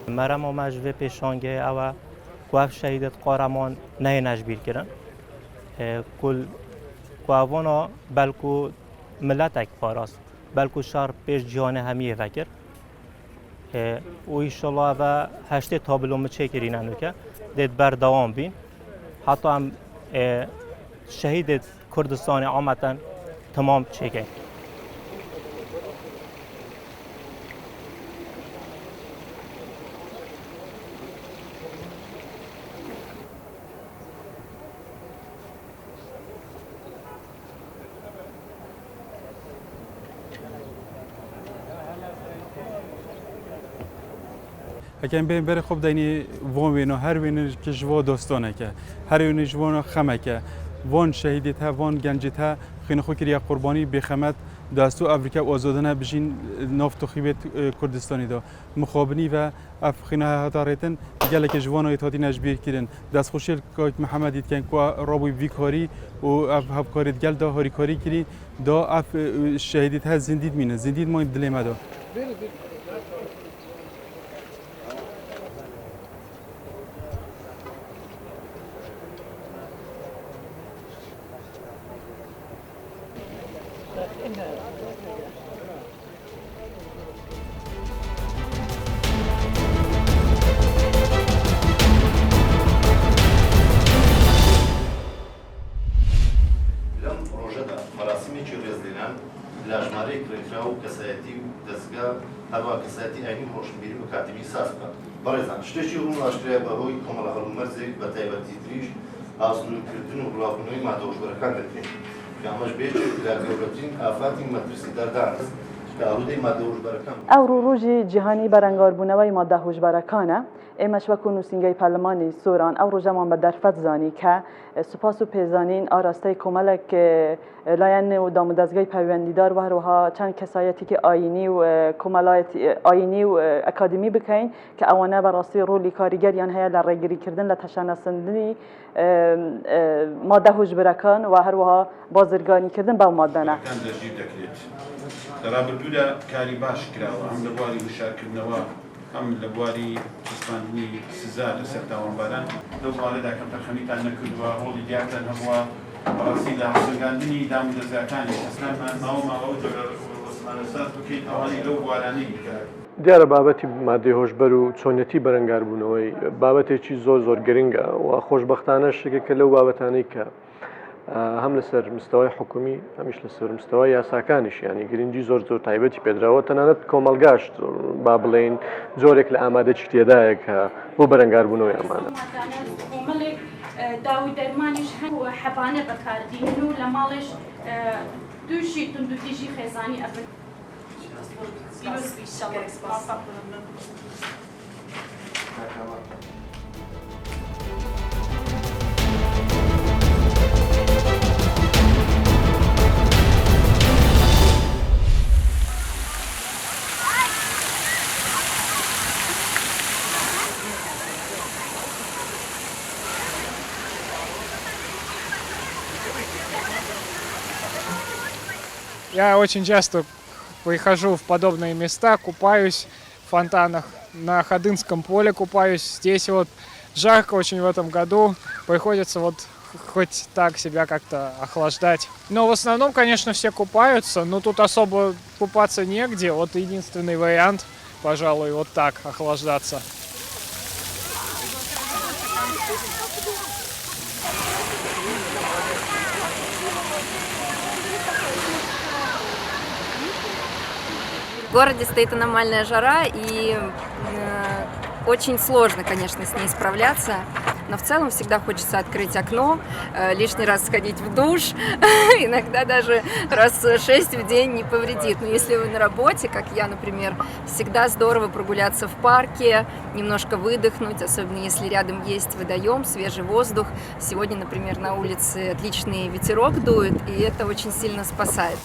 مرا مجوی پیشانگه او کوف شهیدت قهرمان نه نجبیر کردن کل کووانا بلکو ملت اک پاراست بلکو شهر پیش جهان همیه فکر و ایشالله و هشته تابلوم چه کرینن که دید بردوام بین حتی هم شهید کردستان عامتا تمام چه اگر بین بر خوب دینی وان وینو هر وینر که جوا دوستانه که هر وینر جوان خمه که وان شهیدیت ها وان گنجیت ها خیلی خوی کردی قربانی بخمت دستو آفریقا آزادانه بجین نفت و خیبت کردستانی دا مخابنی و افخینه هدارتن گله که جوان ایتادی نجبیر کردن دست خوشیل که محمد دید که رابوی ویکاری و هفکاریت گل دا هاری کاری کردی دا اف شهیدیت ها زندید مینه زندید ما دلما دا لاجماری کلیتراو کسایتی دستگاه هوا کسایتی اینی روشنبیری و کاتبی ساز کرد. برایزان شتیشی اون اشتری به هوی کاملا خلوم مرزی به تایباتی تریش آسلو کردن و غلاقنوی مادوش برکان داریم. که همش بیچه لگیورتین آفاتی مدرسی دردانس که آلوده مادوش برکان. او روزی جهانی برانگار بونوی مادهوش برکانه. امش وکو نوسینگای پارلمانی سوران او روزمان به درفت زانی که سپاس و پیزانین آراسته کمالک لاین و دامودازگای پیوندیدار و هروها چند کسایتی که آینی و کمالات آینی و اکادمی بکن که اوانه براستی رولی کارگریان هیا در رگیری کردن لتشانسندنی ماده هوش برکان و هروها بازرگانی کردن با ماده نه. کن درجیب دکلیت. در آبردودا کاری باش کراوه هم لباری مشارکردنەوە هم لبواری چسپاندنی سزا لەسەر تاوانباران لەو باڵێدا کەم تەرخەمیتان نەکردووە ڕۆڵی دیارتان هەبووە بەڕاستی لە هەڵسەنگاندنی دامودەزگاکانی ئەسلاممان ماوە جۆرە وەسمانەساز بکەین ئەوانەی لەو بوارانەی بکات. دیارە بابەتی مادەی هۆشبەر و چۆنیەتی بەرەنگاربوونەوەی بابەتێکی زۆر گرنگە و خۆشبەختانە شتێکێکە لەو بابەتانەی کە هم لەسەر مستەوای حکومی هەمیش لەسەر مستەوای یاساکانیش ینی گرنگی زۆر تایبەتی پێدراوە تەنانەت کۆمەڵگاش با بڵێن جۆرێک لە ئامادەی تێدایە کە بۆ بەرەنگاربوونەوەی ئەمانە. داوی دەرمانیش هەن و حەبانە بەکاردێنن و لە ماڵش دووشی توندوتیژی خێزانی ئەبن. Я очень часто прихожу в подобные места, купаюсь в фонтанах, на Ходынском поле купаюсь. Здесь вот жарко очень в этом году, приходится вот хоть так себя как-то охлаждать. Но в основном, конечно, все купаются, но тут особо купаться негде. Вот единственный вариант, пожалуй, вот так охлаждаться. В городе стоит аномальная жара, и очень сложно, конечно, с ней справляться. Но в целом всегда хочется открыть окно, лишний раз сходить в душ, иногда даже раз 6 в день не повредит. Но если вы на работе, как я, например, всегда здорово прогуляться в парке, немножко выдохнуть, особенно если рядом есть водоем, свежий воздух. Сегодня, например, на улице отличный ветерок дует, и это очень сильно спасает.